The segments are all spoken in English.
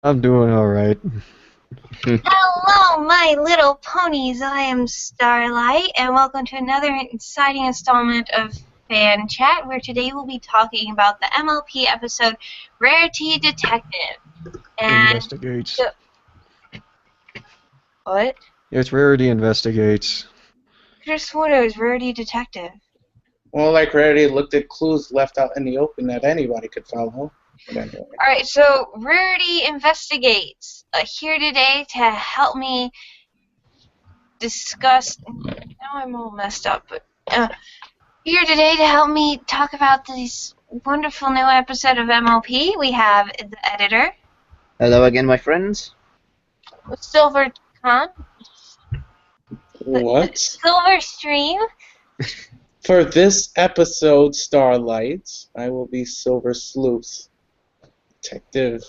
I'm doing all right. Hello, my little ponies. I am Starlight, and welcome to another exciting installment of Fan Chat, where today we'll be talking about the MLP episode Rarity Detective. And Investigates. the, what? It's Rarity Investigates. I just sworn it was Rarity Detective. Well, like Rarity looked at clues left out in the open that anybody could follow. But anyway. Alright, so Rarity Investigates here today to help me discuss. Now I'm all messed up, but here today to help me talk about this wonderful new episode of MLP. We have the editor, Hello again, my friends. Silver Con, What? Silver Stream. For this episode, Starlight, I will be Silver Sleuth. Detective.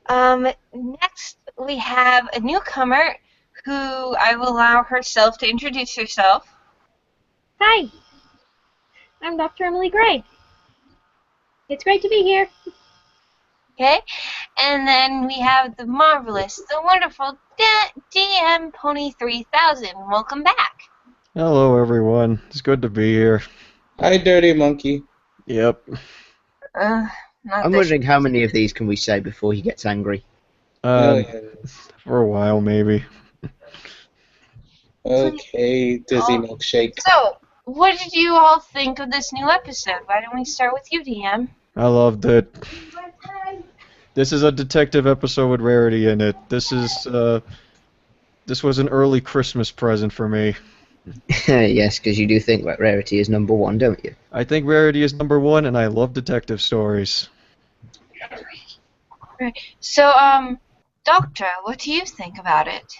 Next we have a newcomer who I will allow herself to introduce herself. Hi, I'm Dr. Emily Gray. It's great to be here. Okay, and then we have the marvelous, the wonderful DM Pony 3000. Welcome back. Hello, everyone. It's good to be here. Hi, Dirty Monkey. Yep. Not I'm this. wondering how many of these can we say before he gets angry. Millions. For a while, maybe. Okay, Dizzy Milkshake. So, what did you all think of this new episode? Why don't we start with you, DM? I loved it. This is a detective episode with Rarity in it. This was an early Christmas present for me. Yes, because you do think that Rarity is number one, don't you? I think Rarity is number one, and I love detective stories. So, Doctor, what do you think about it?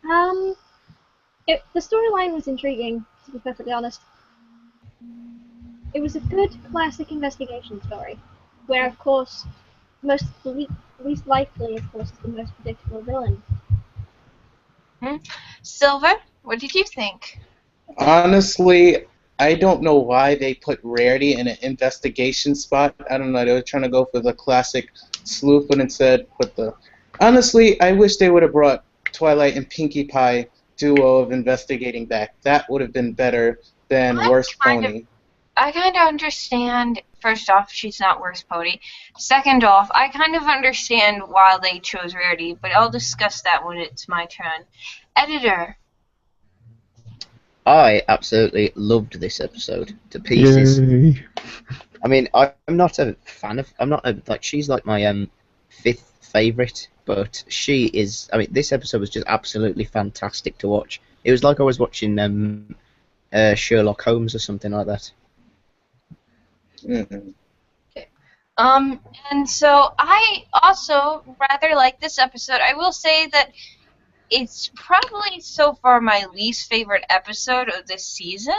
The storyline was intriguing, to be perfectly honest. It was a good classic investigation story, where, of course, least likely, of course, is the most predictable villain. Silver, what did you think? Honestly, I don't know why they put Rarity in an investigation spot. I don't know. They were trying to go for the classic sleuth, but instead put the... Honestly, I wish they would have brought Twilight and Pinkie Pie duo of investigating back. That would have been better than Worst Pony. I kind of understand. First off, she's not Worst Pony. Second off, I kind of understand why they chose Rarity, but I'll discuss that when it's my turn. Editor. I absolutely loved this episode to pieces. Yay. I mean, I'm not a fan of. She's like my fifth favorite, but she is. I mean, this episode was just absolutely fantastic to watch. It was like I was watching Sherlock Holmes or something like that. Mm-hmm. And so I also rather like this episode. I will say that it's probably so far my least favorite episode of this season.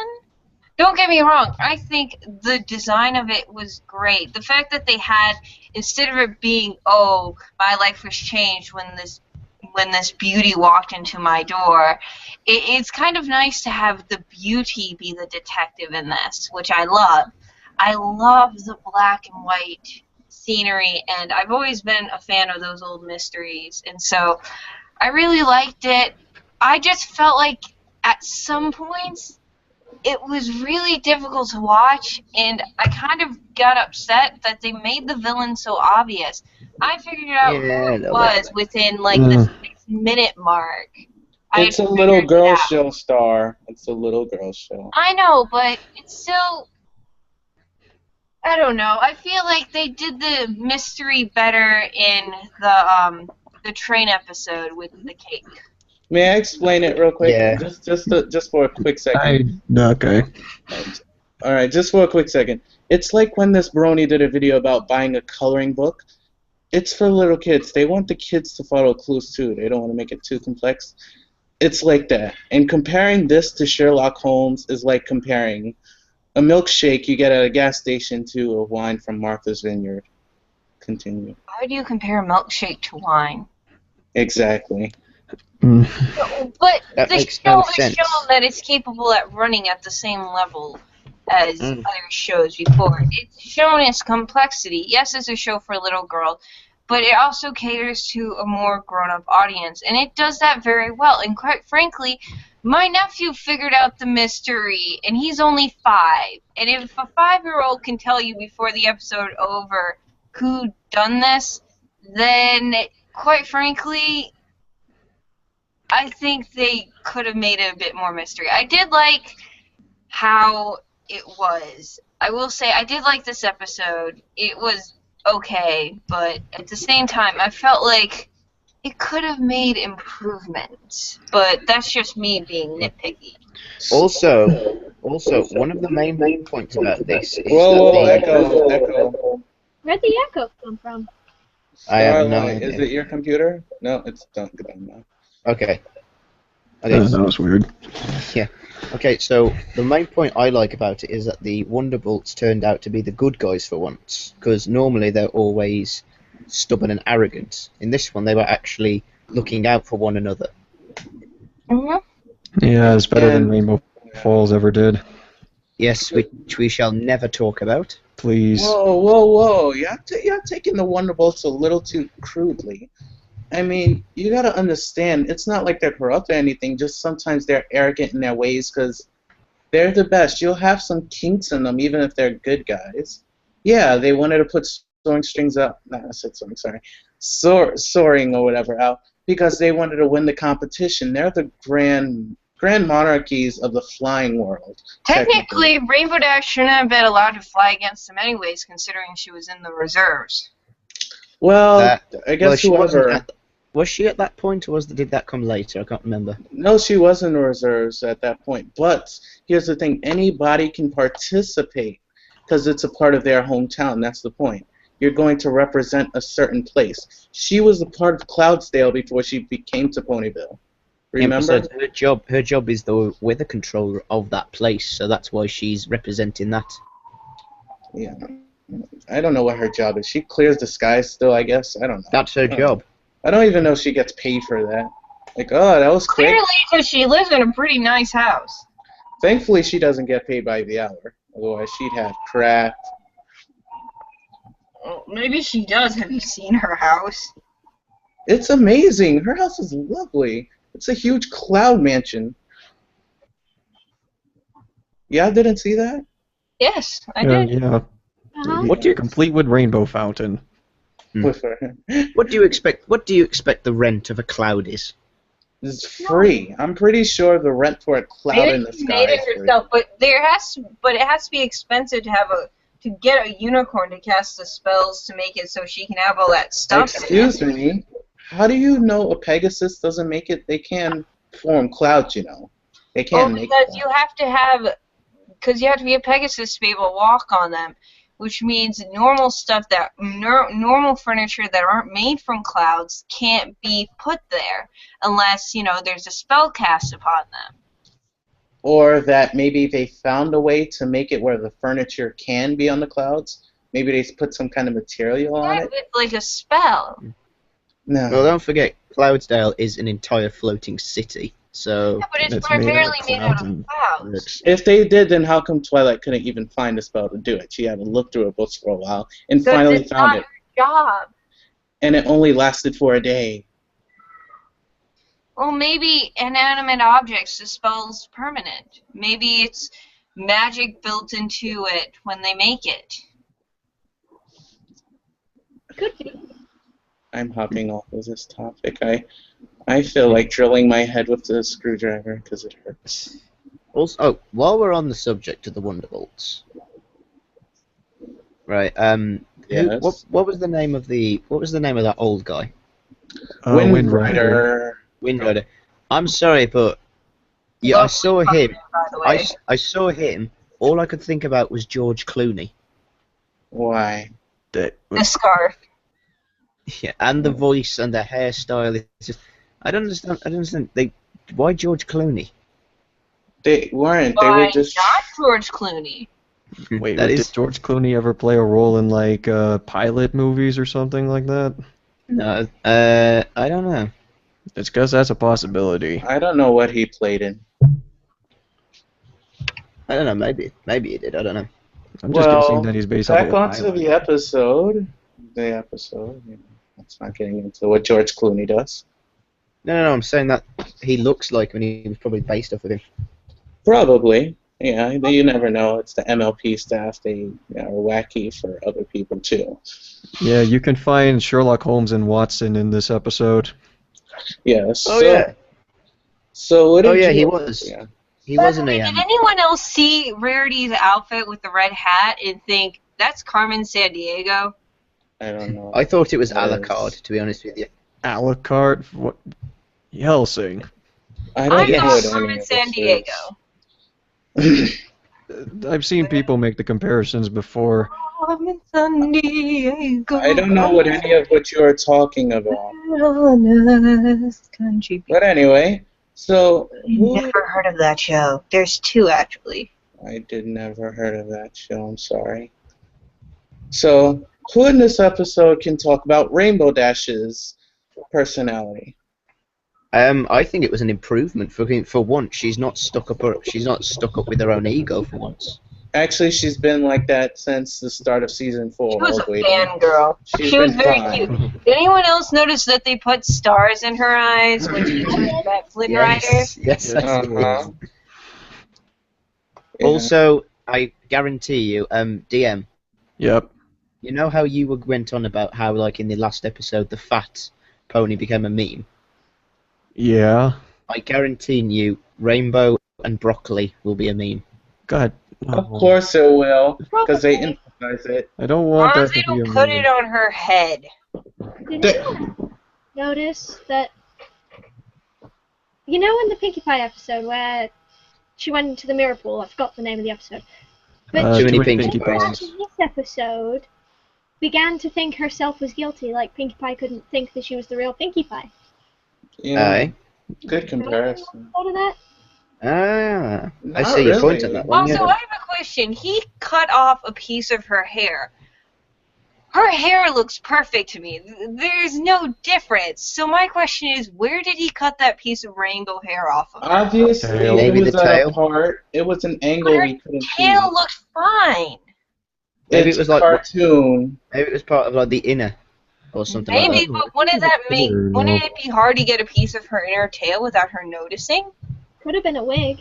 Don't get me wrong, I think the design of it was great. The fact that they had, instead of it being, oh, my life was changed when this beauty walked into my door, it's kind of nice to have the beauty be the detective in this, which I love. I love the black and white scenery, and I've always been a fan of those old mysteries, and so I really liked it. I just felt like at some points it was really difficult to watch, and I kind of got upset that they made the villain so obvious. I figured out who it was within like the 6-minute mark. It's a little girl show, Star. It's a little girl show. I know, but it's still... I don't know. I feel like they did the mystery better in the train episode with the cake. May I explain it real quick? Yeah. Just for a quick second. Okay. All right, just for a quick second. It's like when this brony did a video about buying a coloring book. It's for little kids. They want the kids to follow clues too. They don't want to make it too complex. It's like that. And comparing this to Sherlock Holmes is like comparing a milkshake you get at a gas station to a wine from Martha's Vineyard. Continue. How do you compare a milkshake to wine? Exactly. But That the makes show no is sense. shown that it's capable at running at the same level as Mm. other shows before. It's shown its complexity. Yes, it's a show for a little girl, but it also caters to a more grown-up audience, and it does that very well. And quite frankly, my nephew figured out the mystery, and he's only 5. And if a 5-year-old can tell you before the episode over who done this, then quite frankly, I think they could have made it a bit more mystery. I did like how it was. I will say I did like this episode. It was okay, but at the same time, I felt like it could have made improvements. But that's just me being nitpicky. Also, one of the main points about this is Whoa, that echo. Where'd the echo come from? I have no Starlight, is idea. it your computer? No, it's done now. Okay. That was weird. Yeah. Okay, so the main point I like about it is that the Wonderbolts turned out to be the good guys for once, because normally they're always stubborn and arrogant. In this one, they were actually looking out for one another. Yeah, it's better than And- Rainbow Falls ever did. Yes, which we shall never talk about. Please. Whoa. You're taking the Wonderbolts a little too crudely. I mean, you gotta understand, it's not like they're corrupt or anything, just sometimes they're arrogant in their ways because they're the best. You'll have some kinks in them, even if they're good guys. Yeah, they wanted to put soaring strings up. No, I said soaring, sorry. Soaring or whatever out because they wanted to win the competition. They're the grand monarchies of the flying world. Technically, Rainbow Dash shouldn't have been allowed to fly against them anyways, considering she was in the reserves. Well, I guess she wasn't whoever. was she at that point, or did that come later? I can't remember. No, she was in the reserves at that point. But here's the thing: anybody can participate because it's a part of their hometown. That's the point. You're going to represent a certain place. She was a part of Cloudsdale before she came to Ponyville. Remember? Yeah, besides, her job is the weather controller of that place, so that's why she's representing that. Yeah. I don't know what her job is. She clears the skies still, I guess. I don't know. That's her job. I don't even know if she gets paid for that. Like, oh, that was quick. Clearly, because she lives in a pretty nice house. Thankfully, she doesn't get paid by the hour. Otherwise, she'd have craft. Well, maybe she does. Have you seen her house? It's amazing. Her house is lovely. It's a huge cloud mansion. Yeah, I didn't see that? Yes, I Yeah, did. yeah. Uh-huh. What do you Complete with rainbow fountain. With her. What do you expect? What do you expect the rent of a cloud is? It's free. I'm pretty sure the rent for a cloud in Maybe the she sky made is it free. herself, but it has to be expensive to get a unicorn to cast the spells to make it so she can have all that stuff. Excuse me. How do you know a Pegasus doesn't make it? They can form clouds, you know. They Well, can make because you have to be a Pegasus to be able to walk on them, which means normal stuff normal furniture that aren't made from clouds can't be put there unless there's a spell cast upon them. Or that maybe they found a way to make it where the furniture can be on the clouds. Maybe they put some kind of material on Yeah, it. it's like a spell. No. Well, don't forget, Cloudsdale is an entire floating city, so Yeah, but it's It's made out of primarily made out clouds of and clouds. If they did, then how come Twilight couldn't even find a spell to do it? She had to look through her books for a while and Because finally it's found not it. her job. And it only lasted for a day. Well, maybe inanimate objects, the spell's permanent. Maybe it's magic built into it when they make it. Could be. I'm hopping off of this topic. I feel like drilling my head with the screwdriver because it hurts. also, while we're on the subject of the Wonderbolts, right? Yes. What was the name of that old guy? Wind Rider. Windrider. I'm sorry, but yeah, I saw him. By the way. I saw him. All I could think about was George Clooney. Why? The scarf. Yeah, and the voice and the hairstyle. It's just, I don't understand. Why George Clooney? They weren't. They Why were just. not George Clooney? Wait, That did is George Clooney ever play a role in like pilot movies or something like that? no. I don't know. It's because that's a possibility. I don't know what he played in. I don't know. Maybe he did. I don't know. I'm just guessing that he's based off back of a onto pilot. the episode. That's not getting into what George Clooney does. No. I'm saying that he looks like when he was probably based off of him. Probably. Yeah, you never know. It's the MLP staff. They are wacky for other people, too. Yeah, you can find Sherlock Holmes and Watson in this episode. Yes. Oh yeah. So what Oh did yeah, you... he was. Yeah. He By the wasn't way, a. did anyone else see Rarity's outfit with the red hat and think that's Carmen Sandiego? I don't know. I thought it was What Alucard, is- to be honest with you. Alucard? What? Helsing. I don't I'm know not what any Carmen of this Sandiego. is. I've seen people make the comparisons before. Carmen Sandiego. I don't know what any of what you are talking about. Honest country. But anyway, so who... Never heard of that show. There's two actually. I did never heard of that show. I'm sorry. So who in this episode can talk about Rainbow Dash's personality? I think it was an improvement for once. She's not stuck up with her own ego for once. Actually, she's been like that since the start of season 4. She was all a the way down. fangirl. She's She was been very fine. cute. Did anyone else notice that they put stars in her eyes when she met Flynn Rider? Yes. Uh-huh. Yeah. Also, I guarantee you, DM. Yep. You know how you went on about how, like, in the last episode, the fat pony became a meme? Yeah. I guarantee you, Rainbow and Broccoli will be a meme. God. Of No. course it will, because they emphasize it. I don't As want long as that they to be a don't put meme. it on her head. Did anyone notice that? You know, in the Pinkie Pie episode where she went into the mirror pool, I forgot the name of the episode. But Too she, many Pinkie Pies. Pies. In this episode, began to think herself was guilty, like Pinkie Pie couldn't think that she was the real Pinkie Pie. Yeah, Aye. good comparison. Thought of that? Ah, I Not see your point really. on that one. Also, Yeah. I have a question. He cut off a piece of her hair. Her hair looks perfect to me. There's no difference. So my question is, where did he cut that piece of rainbow hair off of? Obviously, Tail. it Maybe was the at tail. a part. It was an angle Her we couldn't see. tail looked fine. Maybe It's it was like cartoon. maybe it was part of like the inner or something Maybe, like that. but wouldn't it be hard to get a piece of her inner tail without her noticing? Could have been a wig.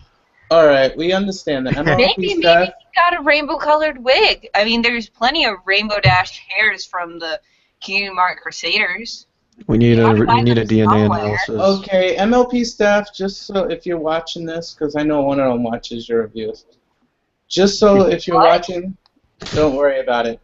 All right, we understand that. Maybe MLP he staff. got a rainbow-colored wig. I mean, there's plenty of rainbow dashed hairs from the Community Mart Crusaders. We need a Gotta find them DNA somewhere. analysis. Okay, MLP staff. Just so if you're watching this, because I know one of them watches your reviews. Just so if you're What? watching, don't worry about it.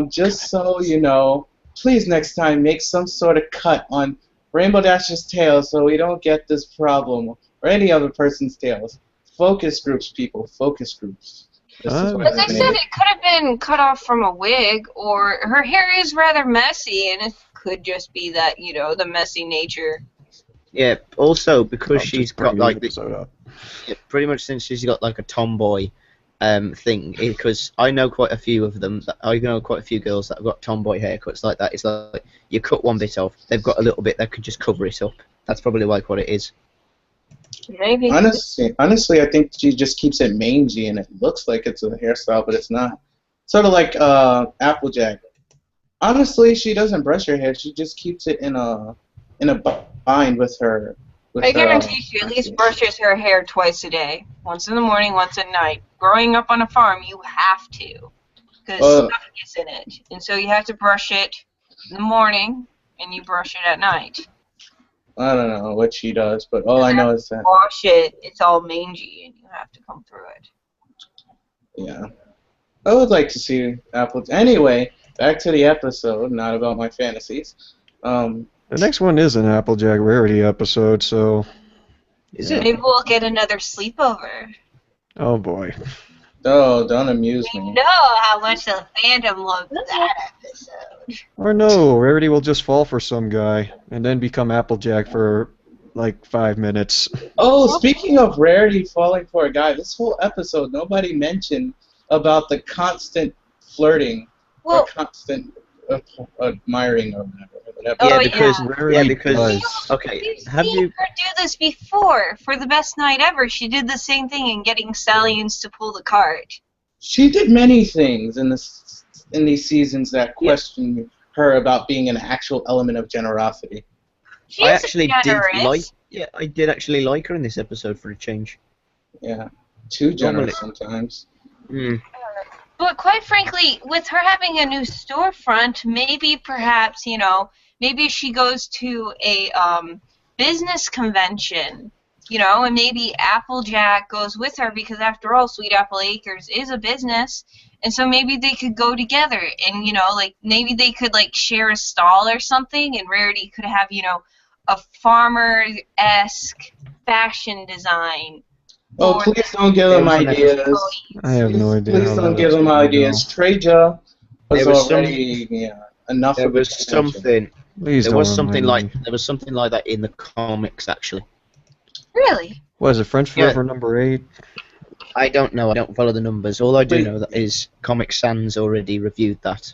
Just so you know, please next time make some sort of cut on Rainbow Dash's tail so we don't get this problem or any other person's tails. Focus groups, people. Focus groups. This is what As I his said, name is. it could have been cut off from a wig, or her hair is rather messy, and it could just be that, the messy nature. Yeah. Also, because I'll she's just bring got the like episode up. pretty much since she's got like a tomboy thing. Because I know quite a few of them. I know quite a few girls that have got tomboy haircuts like that. It's like you cut one bit off, they've got a little bit that could just cover it up. That's probably like what it is. Maybe. Honestly, I think she just keeps it mangy and it looks like it's a hairstyle, but it's not. Sort of like Applejack. Honestly, she doesn't brush her hair. She just keeps it in a bind with her. I guarantee she at least brushes her hair twice a day. Once in the morning, once at night. Growing up on a farm, you have to. Because stuff gets in it. And so you have to brush it in the morning, and you brush it at night. I don't know what she does, but all I know is that. Wash it, it's all mangy, and you have to come through it. Yeah. I would like to see Apple. Anyway, back to the episode, not about my fantasies. The next one is an Applejack Rarity episode, so. Is Yeah. it? Maybe we'll get another sleepover. Oh boy. Oh, don't amuse We me. know how much the fandom loved that episode. Or no, Rarity will just fall for some guy and then become Applejack for like 5 minutes. Oh, speaking of Rarity falling for a guy, this whole episode, nobody mentioned about the constant flirting or Well, constant admiring or whatever. Oh, Yeah, yeah. because Rarity because does. okay, We've have seen you? her do this before. For the best night ever, she did the same thing in getting Stallions to pull the cart. She did many things in these seasons that Yeah. question her about being an actual element of generosity. She I is actually generous. I did actually like her in this episode for a change. Yeah, too Normally, generous sometimes. But quite frankly, with her having a new storefront, maybe perhaps, maybe she goes to a business convention, and maybe Applejack goes with her because after all, Sweet Apple Acres is a business. And so maybe they could go together and, like maybe they could like share a stall or something and Rarity could have, a farmer-esque fashion design. Oh, for please don't give There them was an ideas. ponies. I have no idea Please how don't that give them episode's gonna go. ideas. Treja was There was already enough there of a was convention. something. Please There don't was something remind like me. there was something like that in the comics actually. Really? What is it, French Yeah. Forever #8? I don't know. I don't follow the numbers. All I do Wait. know that is Comic Sans already reviewed that.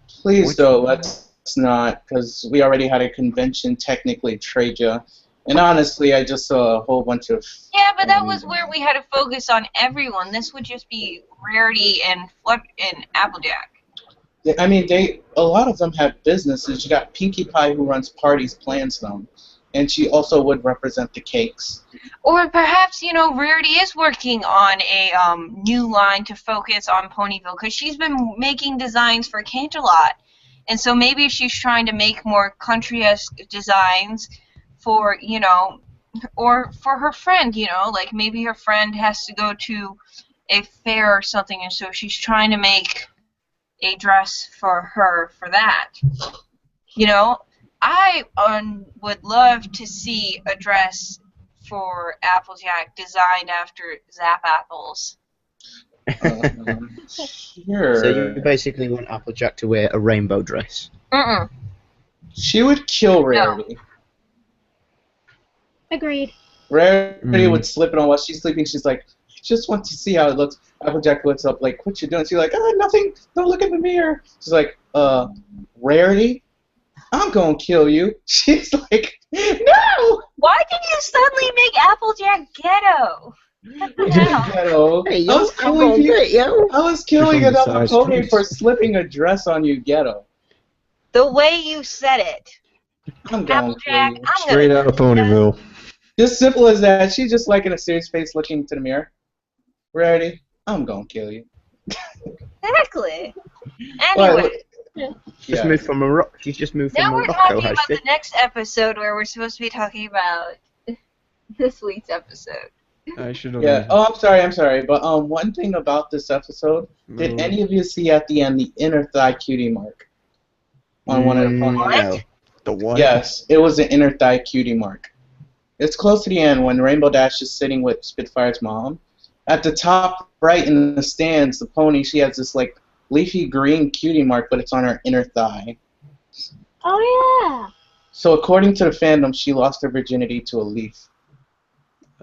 Please, Which though, one? let's not, because we already had a convention, technically, Treja. And honestly, I just saw a whole bunch of... Yeah, but that was where we had to focus on everyone. This would just be Rarity and Applejack. I mean, a lot of them have businesses. You got Pinkie Pie, who runs parties, plans them. And she also would represent the cakes. Or perhaps, Rarity is working on a new line to focus on Ponyville because she's been making designs for Canterlot. And so maybe she's trying to make more country-esque designs for, or for her friend, like maybe her friend has to go to a fair or something, and so she's trying to make a dress for her for that. I would love to see a dress for Applejack designed after Zap Apples. Sure. So you basically want Applejack to wear a rainbow dress. Mm-mm. She would kill Rarity. Agreed. Rarity would slip it on while she's sleeping. She's like, I just want to see how it looks. Applejack looks up, like, what you doing? She's like, oh, nothing. Don't look in the mirror. She's like, Rarity? I'm gonna kill you. She's like, no! Why did you suddenly make Applejack ghetto? What the hell? Ghetto. Hey, I was killing you. yo. I was killing You're from the another side pony streets. for slipping a dress on you, ghetto. The way you said it. I'm gonna kill Applejack, you. I'm Straight gonna out of Ponyville. Just simple as that. She's just like in a serious face looking to the mirror. Rarity, I'm gonna kill you. Exactly. Well, Anyway, She's yeah. moved from Morocco. She's just moved from now we're Morocco, talking has about she? the next episode where we're supposed to be talking about this week's episode. I should have. Yeah. Oh, I'm sorry. But one thing about this episode, did No. any of you see at the end the inner thigh cutie mark on one of the ponies? No. The what? Yes, it was an inner thigh cutie mark. It's close to the end when Rainbow Dash is sitting with Spitfire's mom. At the top right in the stands, the pony, she has this like leafy green cutie mark, but it's on her inner thigh. Oh So according to the fandom, she lost her virginity to a leaf.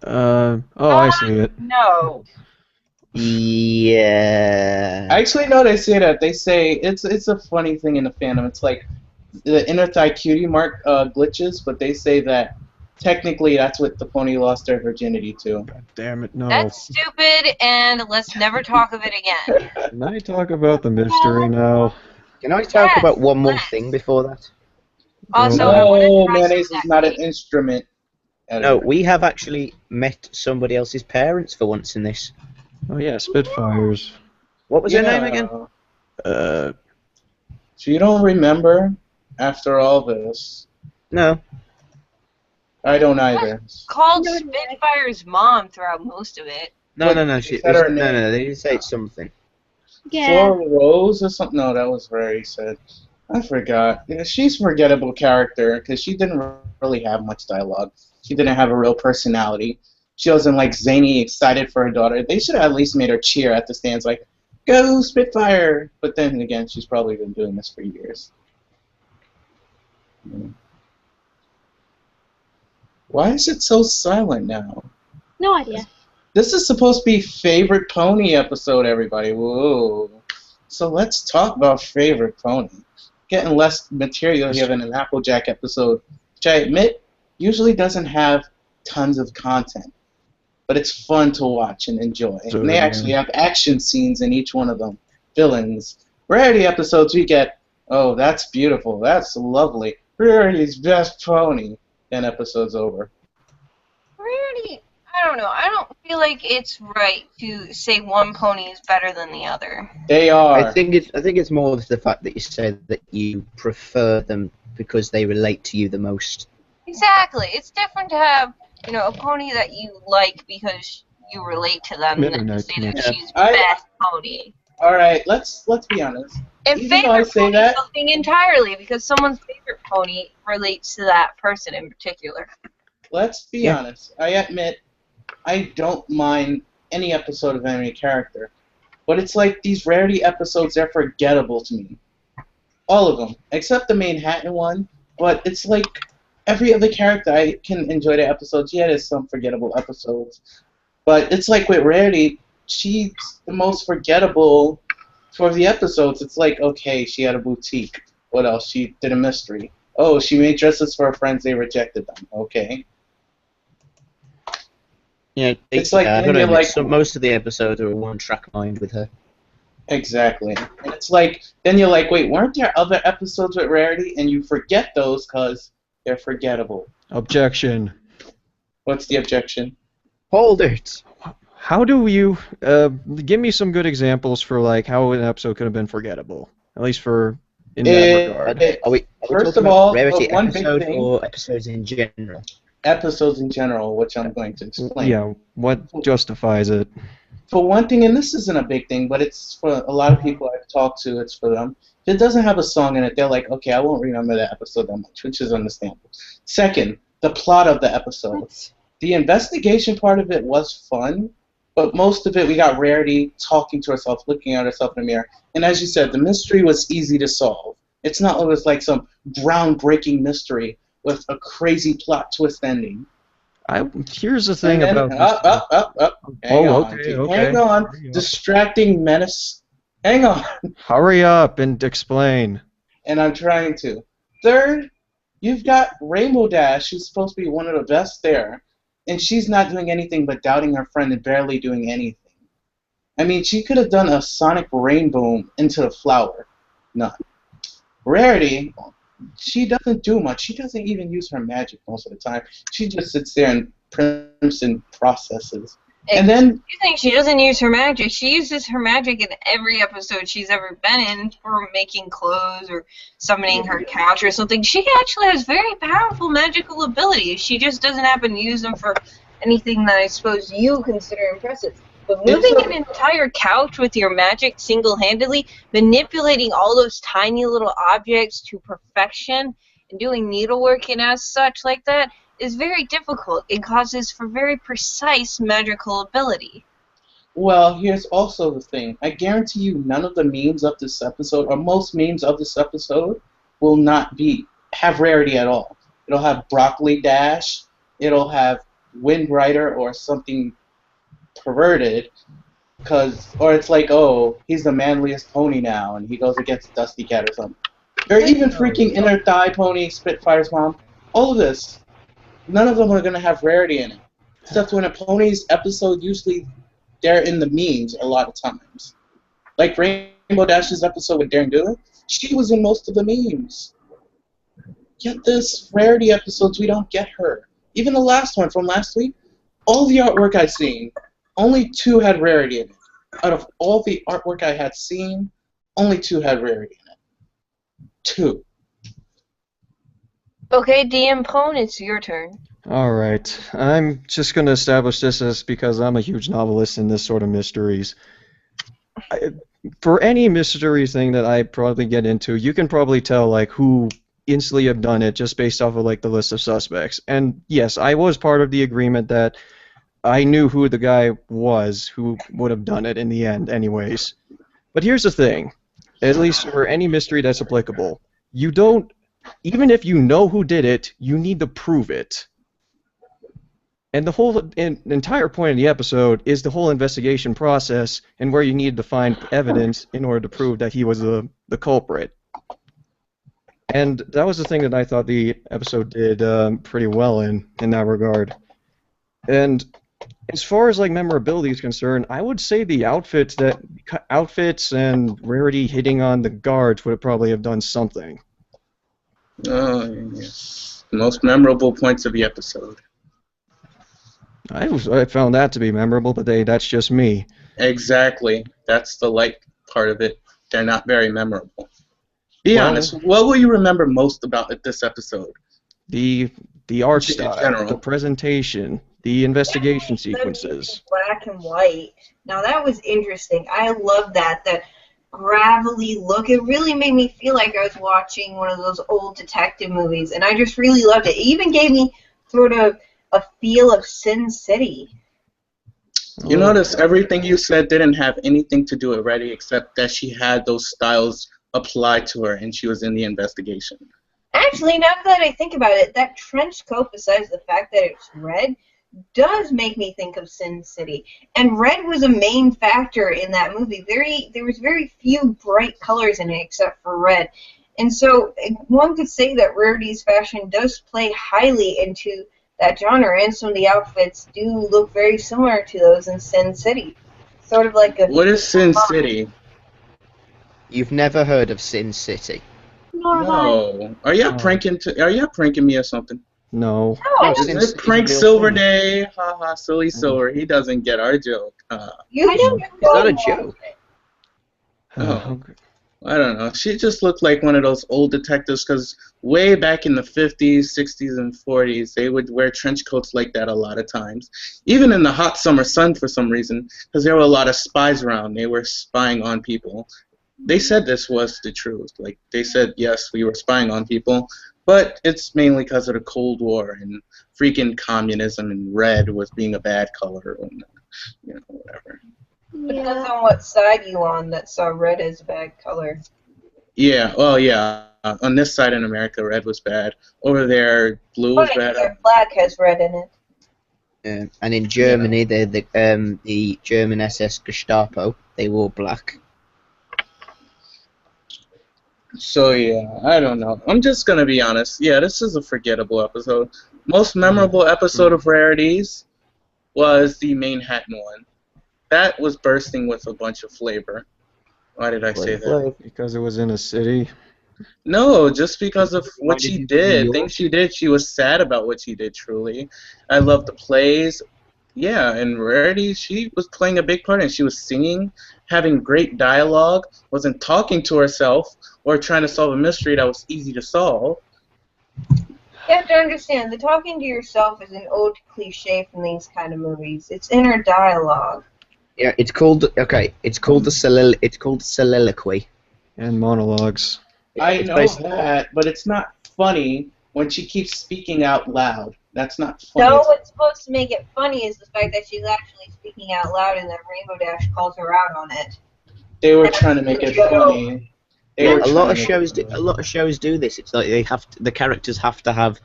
Oh, I see it. No. Yeah. I actually know they say that. They say it's a funny thing in the fandom. It's like the inner thigh cutie mark glitches, but they say that technically that's what the pony lost their virginity to. God damn it, no. That's stupid, and let's never talk of it again. Can I talk about the mystery now? Can I talk Yes, about one more let's. thing before that? Also, No. I wanna No, try mayonnaise some is of not that an cake. instrument. No, we have actually met somebody else's parents for once in this. Oh yeah, Spitfires. What was her name again? Uh, So you don't remember after all this? No. I don't either. Called No, Spitfire's mom throughout most of it. No, But no, no. they She, said her no, name. no, they didn't say it's something. yeah. Flora Rose or something? No, that was where he said. I forgot. Yeah, she's a forgettable character because she didn't really have much dialogue. She didn't have a real personality. She wasn't like zany, excited for her daughter. They should have at least made her cheer at the stands, like, "Go Spitfire!" But then again, she's probably been doing this for years. Why is it so silent now? No idea. This is supposed to be favorite pony episode, everybody. Whoa. So let's talk about favorite pony. getting less material here than an Applejack episode, which I admit usually doesn't have tons of content. But it's fun to watch and enjoy. So, And they actually have action scenes in each one of them. Villains. Rarity episodes, we get, oh, that's beautiful, that's lovely. Rarity's best pony. Then episode's over. Rarity, I don't know. I don't feel like it's right to say one pony is better than the other. They are. I think it's more the fact that you say that you prefer them because they relate to you the most. Exactly. It's different to have, a pony that you like because you relate to them than to say that she's best pony. Alright, let's be honest. And Even though I favorite say pony that- is something entirely because someone's favorite pony relates to that person in particular. Let's be honest. I admit I don't mind any episode of any character. But it's like these Rarity episodes, they're forgettable to me. All of them. Except the Manhattan one. But it's like every other character, I can enjoy the episodes. Yeah, there's some forgettable episodes. But it's like with Rarity, she's the most forgettable for the episodes. It's like, okay, she had a boutique. What else? She did a mystery. Oh, she made dresses for her friends. They rejected them. Okay. Yeah, It's like, I then don't you're know. like- Most of the episodes are a one-track mind with her. Exactly. And it's like, then you're like, wait, weren't there other episodes with Rarity? And you forget those because they're forgettable. Objection. What's the objection? Hold it. How do you give me some good examples for like how an episode could have been forgettable, at least for in that regard? Are we First talking of about all, Rarity one big episode thing- or episodes in general? Episodes in general, which I'm going to explain. Yeah, what justifies it? For one thing, and this isn't a big thing, but it's for a lot of people I've talked to, it's for them. If it doesn't have a song in it, they're like, okay, I won't remember that episode that much, which is understandable. Second, the plot of the episode. The investigation part of it was fun, but most of it we got Rarity talking to herself, looking at herself in the mirror. And as you said, the mystery was easy to solve. It's not like it was like some groundbreaking mystery with a crazy plot twist ending. Here's the thing And then, about Hang on, okay, dude. okay. Hang on. Hurry up. Distracting menace. Hang on. Hurry up and explain. And I'm trying to. Third, you've got Rainbow Dash, who's supposed to be one of the best there, and she's not doing anything but doubting her friend and barely doing anything. I mean, she could have done a sonic rainbow into the flower. None. Rarity, she doesn't do much. She doesn't even use her magic most of the time. She just sits there and prints and processes. And then, You think she doesn't use her magic? She uses her magic in every episode she's ever been in for making clothes or summoning her couch or something. She actually has very powerful magical abilities. She just doesn't happen to use them for anything that I suppose you consider impressive. But moving an entire couch with your magic single-handedly, manipulating all those tiny little objects to perfection, and doing needlework and as such like that, is very difficult and causes for very precise magical ability. well, here's also the thing. I guarantee you none of the memes of this episode, or most memes of this episode, will not have Rarity at all. It'll have Broccoli Dash, it'll have Wind Rider or something perverted, or it's like, oh, he's the manliest pony now, and he goes against Dusty Cat or something. Or even freaking Inner Thigh Pony, Spitfire's mom. All of this. None of them are going to have Rarity in it. Except when a pony's episode, usually they're in the memes a lot of times. Like Rainbow Dash's episode with Daring Do It, she was in most of the memes. Get this, Rarity episodes, we don't get her. Even the last one from last week, all the artwork I've seen, only 2 had Rarity in it. Out of all the artwork I had seen, only 2 had Rarity in it. 2. Okay, DM Pone, it's your turn. Alright, I'm just going to establish this as because I'm a huge novelist in this sort of mysteries. For any mystery thing that I probably get into, you can probably tell like who instantly have done it just based off of like the list of suspects. And yes, I was part of the agreement that I knew who the guy was who would have done it in the end anyways. But here's the thing, at least for any mystery that's applicable, you don't, even if you know who did it, you need to prove it. And the whole entire point of the episode is the whole investigation process and where you need to find evidence in order to prove that he was the culprit. And that was the thing that I thought the episode did pretty well in that regard. And as far as like memorability is concerned, I would say the outfits and Rarity hitting on the guards would probably have done something. Oh, yeah. Most memorable points of the episode. I found that to be memorable, but that's just me. Exactly. That's the light part of it. They're not very memorable. Be Well, honest. What will you remember most about this episode? the art In style, general. the presentation, the investigation sequences. Black and white. Now that was interesting. I love that gravelly look. It really made me feel like I was watching one of those old detective movies, and I just really loved it. It even gave me sort of a feel of Sin City. You notice everything you said didn't have anything to do with Reddy except that she had those styles applied to her and she was in the investigation. Actually, now that I think about it, that trench coat, besides the fact that it's red, does make me think of Sin City. And red was a main factor in that movie. There was very few bright colors in it except for red. And so one could say that Rarity's fashion does play highly into that genre, and some of the outfits do look very similar to those in Sin City. Sort of like a... What is Sin City? You've never heard of Sin City? Nor have I. No. Are you pranking me or something? No. No, Is Sin it City's prank a real Silver thing. Day? Haha, silly Silver. He doesn't get our joke. you I don't should It's not a go joke. Oh. I don't know. She just looked like one of those old detectives because way back in the 50s, 60s, and 40s, they would wear trench coats like that a lot of times. Even in the hot summer sun for some reason, because there were a lot of spies around. They were spying on people. They said this was the truth. Like, they said, yes, we were spying on people, but it's mainly because of the Cold War and freaking communism, and red was being a bad color, and, whatever. Depends Yeah. on what side you on that saw red as a bad color. Yeah, well, yeah. On this side in America, red was bad. Over there, blue was bad. Black has red in it. And in Germany, the German SS Gestapo, they wore black. So, yeah, I don't know. I'm just going to be honest. Yeah, this is a forgettable episode. Most memorable episode of Rarities was the Manhattan one. That was bursting with a bunch of flavor. Why did I say that? Because it was in a city. No, just because of Why what did she you do New did. York? Things she did, she was sad about what she did, truly. I love the plays. Yeah, and Rarity, she was playing a big part, and she was singing, having great dialogue, wasn't talking to herself, or trying to solve a mystery that was easy to solve. You have to understand, the talking to yourself is an old cliche from these kind of movies. It's inner dialogue. Yeah, it's called the soliloquy. And monologues. I It's know basically- that, but it's not funny when she keeps speaking out loud. That's not funny. No, what's supposed to make it funny is the fact that she's actually speaking out loud and that Rainbow Dash calls her out on it. They were trying to make it funny. They were A lot trying of to make shows it do. funny. A lot of shows do this. It's like the characters have to have,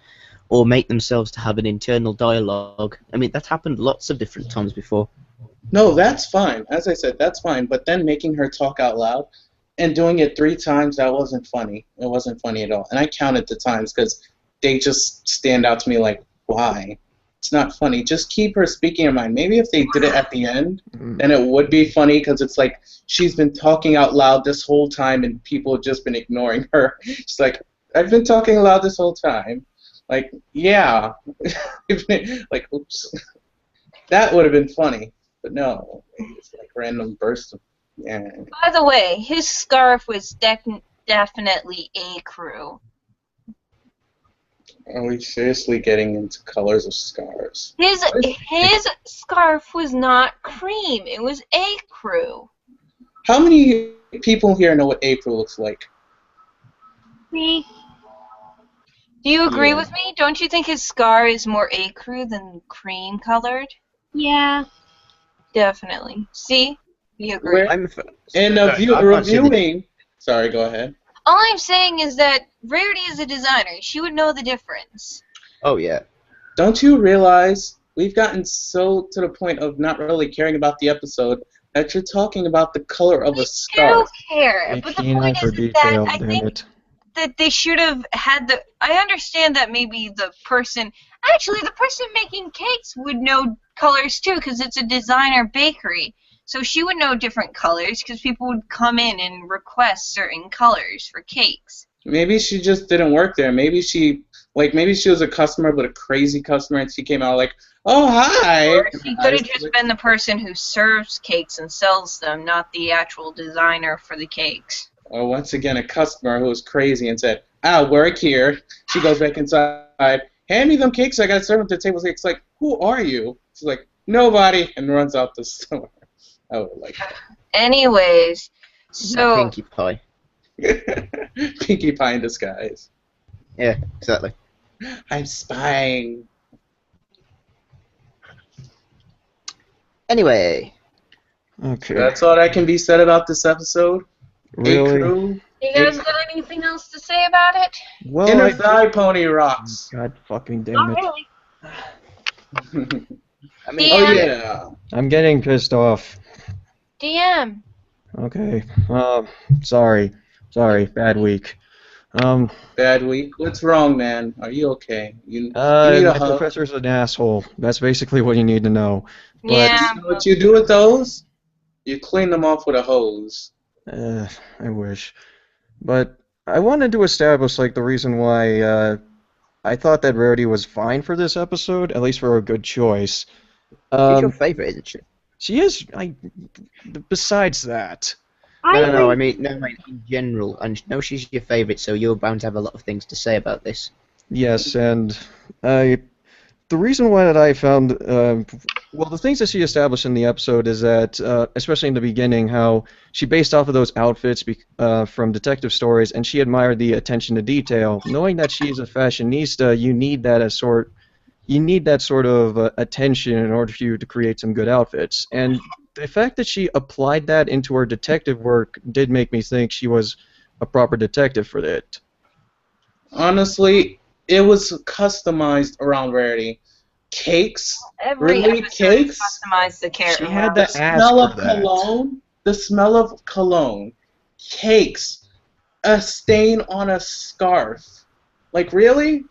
or make themselves to have an internal dialogue. I mean, that's happened lots of different times before. No, that's fine. As I said, that's fine. But then making her talk out loud and doing it 3 times, that wasn't funny. It wasn't funny at all. And I counted the times because they just stand out to me like, why? It's not funny. Just keep her speaking her mind. Maybe if they did it at the end, then it would be funny because it's like she's been talking out loud this whole time and people have just been ignoring her. She's like, I've been talking loud this whole time. Like, yeah. Like, oops. That would have been funny. But no, it's like random bursts of, yeah. By the way, his scarf was definitely A crew. Are we seriously getting into colors of scarves? His scarf was not cream. It was A crew. How many people here know what April looks like? Me. Do you agree Yeah. with me? Don't you think his scar is more A crew than cream colored? Yeah. Definitely. See? You agree. Where- I'm And I can't see the- reviewing. Sorry, go ahead. All I'm saying is that Rarity is a designer. She would know the difference. Oh yeah. Don't you realize we've gotten so to the point of not really caring about the episode that you're talking about the color of a I do scarf? care. A But the keen eye point for is that detail, I damn think it. that they should have had the. I understand that maybe the person making cakes would know colors too, because it's a designer bakery. So she would know different colors because people would come in and request certain colors for cakes. Maybe she just didn't work there. Maybe she was a customer, but a crazy customer, and she came out like, "Oh, hi." Or she could have just been the person who serves cakes and sells them, not the actual designer for the cakes. Or once again, a customer who was crazy and said, "I'll work here." She goes back inside. Hand me them cakes. I got to serve them to the table. It's like, who are you? She's like, nobody, and runs out the store. I would like that. Anyways, so Pinkie Pie. Pinkie Pie in disguise. Yeah, exactly. I'm spying. Anyway, Okay. That's all that can be said about this episode. Hey, Really? crew. you guys got anything else to say about it? Well, Inner I thigh pony rocks. God fucking damn Not it. really. I mean, Oh DM. yeah. I'm getting pissed off. DM. Okay. Sorry. Bad week. Bad week. What's wrong, man? Are you okay? You need a My hug. professor's an asshole. That's basically what you need to know. But Yeah. You know what you do with those? You clean them off with a hose. I wish. But I wanted to establish like the reason why I thought that Rarity was fine for this episode, at least for a good choice. she's your favourite, isn't she? She is. Besides that, No, I mean in general. I know she's your favourite, so you're bound to have a lot of things to say about this. yes, and the reason why that I found, well, the things that she established in the episode is that, especially in the beginning, how she based off of those outfits from detective stories, and she admired the attention to detail. Knowing that she's a fashionista, you need that sort of attention in order for you to create some good outfits. And the fact that she applied that into her detective work did make me think she was a proper detective for it. Honestly, it was customized around Rarity. Cakes? Every Really? episode Cakes? customized the character. She had The to ask smell for of that. cologne? The smell of cologne. Cakes. A stain on a scarf. Like, really?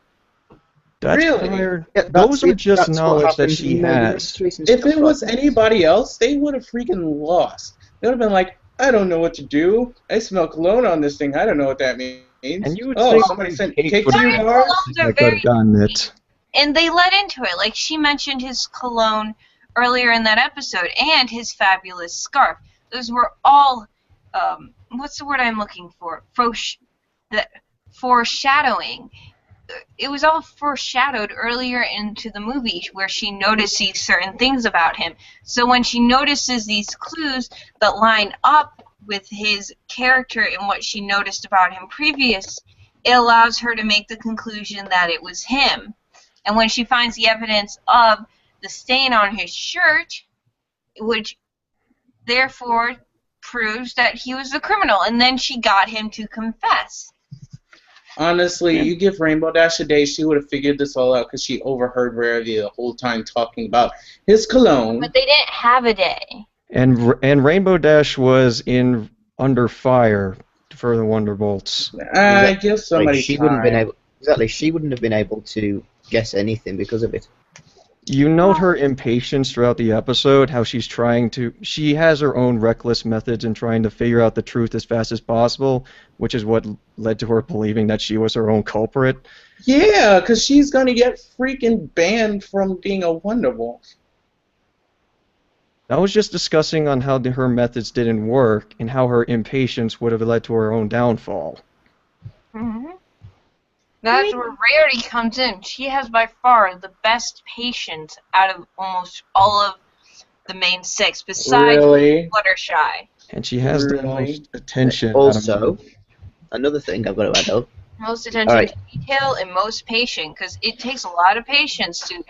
That's Really? prior. Yeah, Those are just that's what knowledge that happens she in murder has. mysteries and If stuff it was like that. anybody else, they would have freaking lost. They would have been like, I don't know what to do. I smell cologne on this thing. I don't know what that means. And you would Oh, think somebody that sent Kate cake would to you, have Bart? Colognes are that could very, have gotten it. and they led into it. Like she mentioned his cologne earlier in that episode, and his fabulous scarf. Those were all, what's the word I'm looking for? Foreshadowing. It was all foreshadowed earlier into the movie where she notices certain things about him. So when she notices these clues that line up with his character and what she noticed about him previous, it allows her to make the conclusion that it was him. And when she finds the evidence of the stain on his shirt, which therefore proves that he was the criminal, and then she got him to confess. Honestly, Yeah. you give Rainbow Dash a day, she would have figured this all out because she overheard Rarity the whole time talking about his cologne. But they didn't have a day. And Rainbow Dash was under fire for the Wonderbolts. I give somebody she time. wouldn't been able. Exactly, she wouldn't have been able to guess anything because of it. You note her impatience throughout the episode, how she has her own reckless methods in trying to figure out the truth as fast as possible, which is what led to her believing that she was her own culprit. Yeah, because she's going to get freaking banned from being a Wonderbolt. I was just discussing on how her methods didn't work and how her impatience would have led to her own downfall. Mm-hmm. That's where Rarity comes in. She has by far the best patience out of almost all of the main six, besides Really? Fluttershy. And she has the Really? most attention. Also, another thing I've got to add up. Most attention Alright. to detail and most patient, because it takes a lot of patience to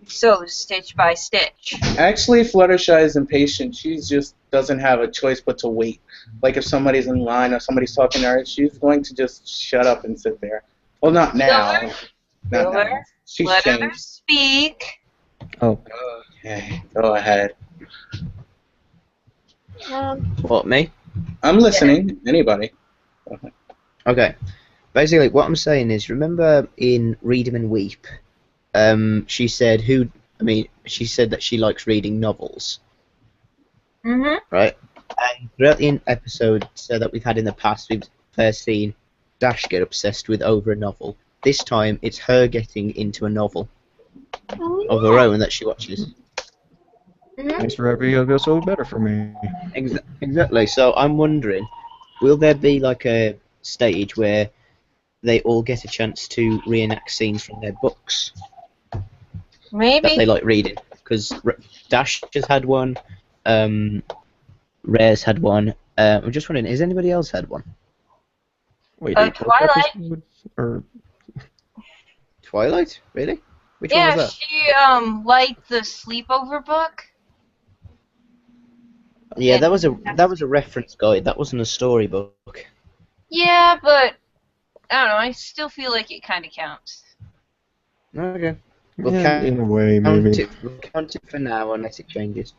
sew stitch by stitch. Actually, Fluttershy is impatient. She just doesn't have a choice but to wait. Like if somebody's in line or somebody's talking to her, she's going to just shut up and sit there. Well, not now. Not now. Miller, She's let her changed. speak. Oh, Okay, go ahead. What, me? I'm listening. Anybody? Okay. Basically, what I'm saying is, remember in Read 'em and Weep, she said she said that she likes reading novels, Mm-hmm. right? And throughout the episode that we've had in the past, we've first seen Dash get obsessed with over a novel. This time, it's her getting into a novel Oh, of her own that she watches. Mm-hmm. Makes every episode better for me. Exactly. So I'm wondering, will there be like a stage where they all get a chance to reenact scenes from their books that Maybe. they like reading? Because Dash has had one, Rare's had one. I'm just wondering, has anybody else had one? Wait, a book Twilight. episode? Or Twilight? Really? Which one Yeah, was that? she liked the sleepover book. Yeah, And that was a reference guide. That wasn't a storybook. yeah, but I don't know. I still feel like it kind of counts. Okay. We'll yeah, count in a way, maybe. We'll count it for now unless it changes.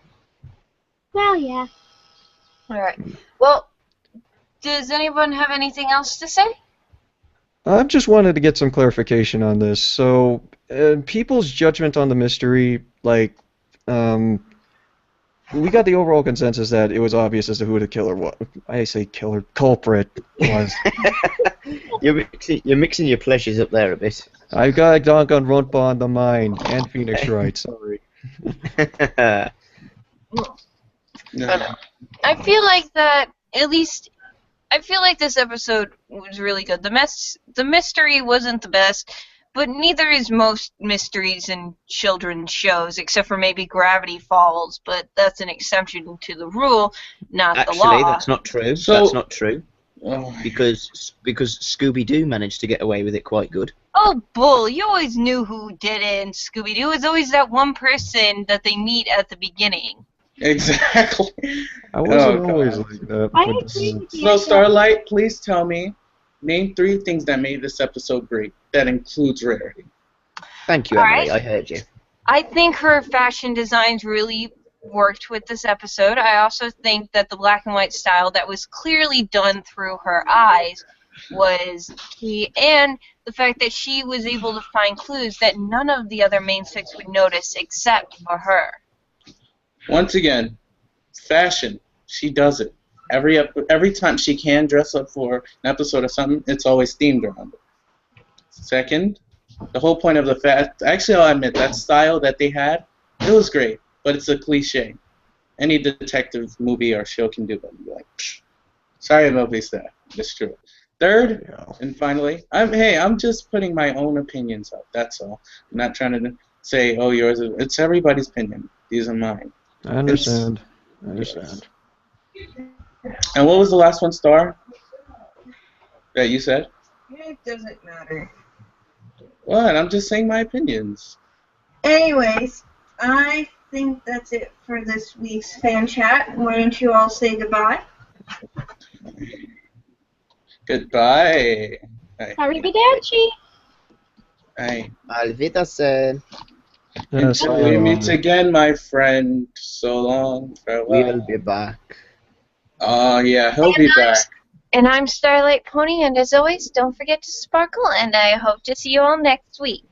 well, yeah. All right. Well, does anyone have anything else to say? I just wanted to get some clarification on this. So, people's judgment on the mystery, like, we got the overall consensus that it was obvious as to who the killer was. I say killer, culprit was. You're mixing your pleasures up there a bit. I got Danganronpa on the mind and Phoenix Wright. Sorry. No. I feel like that at least. I feel like this episode was really good. The mystery wasn't the best, but neither is most mysteries in children's shows, except for maybe Gravity Falls. But that's an exception to the rule, not the law. Actually, that's not true. So- That's not true. Oh, Because Scooby-Doo managed to get away with it quite good. Oh, bull! You always knew who did it in Scooby-Doo. It's always that one person that they meet at the beginning. exactly. I wasn't Oh, always God. like that. I but, agree with you. So, Starlight, please tell me, name 3 things that made this episode great. That includes Rarity. Thank you, All Emily. right. I heard you. I think her fashion designs really worked with this episode. I also think that the black and white style that was clearly done through her eyes was key, and the fact that she was able to find clues that none of the other main 6 would notice except for her. Once again, fashion. She does it. Every time she can dress up for an episode of something, it's always themed around it. Second, the whole point of the actually, I'll admit, that style that they had, it was great, but it's a cliche. Any detective movie or show can do that. You're like, psh, sorry about this, that. It's true. Third, yeah. and finally, I'm just putting my own opinions up. That's all. I'm not trying to say, oh, yours is. It's everybody's opinion. These are mine. I understand. I understand. And what was the last one, Star? That you said? It doesn't matter. What? I'm just saying my opinions. Anyways, I think that's it for this week's fan chat. Why don't you all say goodbye? Goodbye. Hi. Arrivederci. Hi. Alvidasen. Yes, Until we meet again, my friend. So long. Farewell. We'll be back. Oh, yeah, he'll be back. And I'm Starlight Pony, and as always, don't forget to sparkle, and I hope to see you all next week.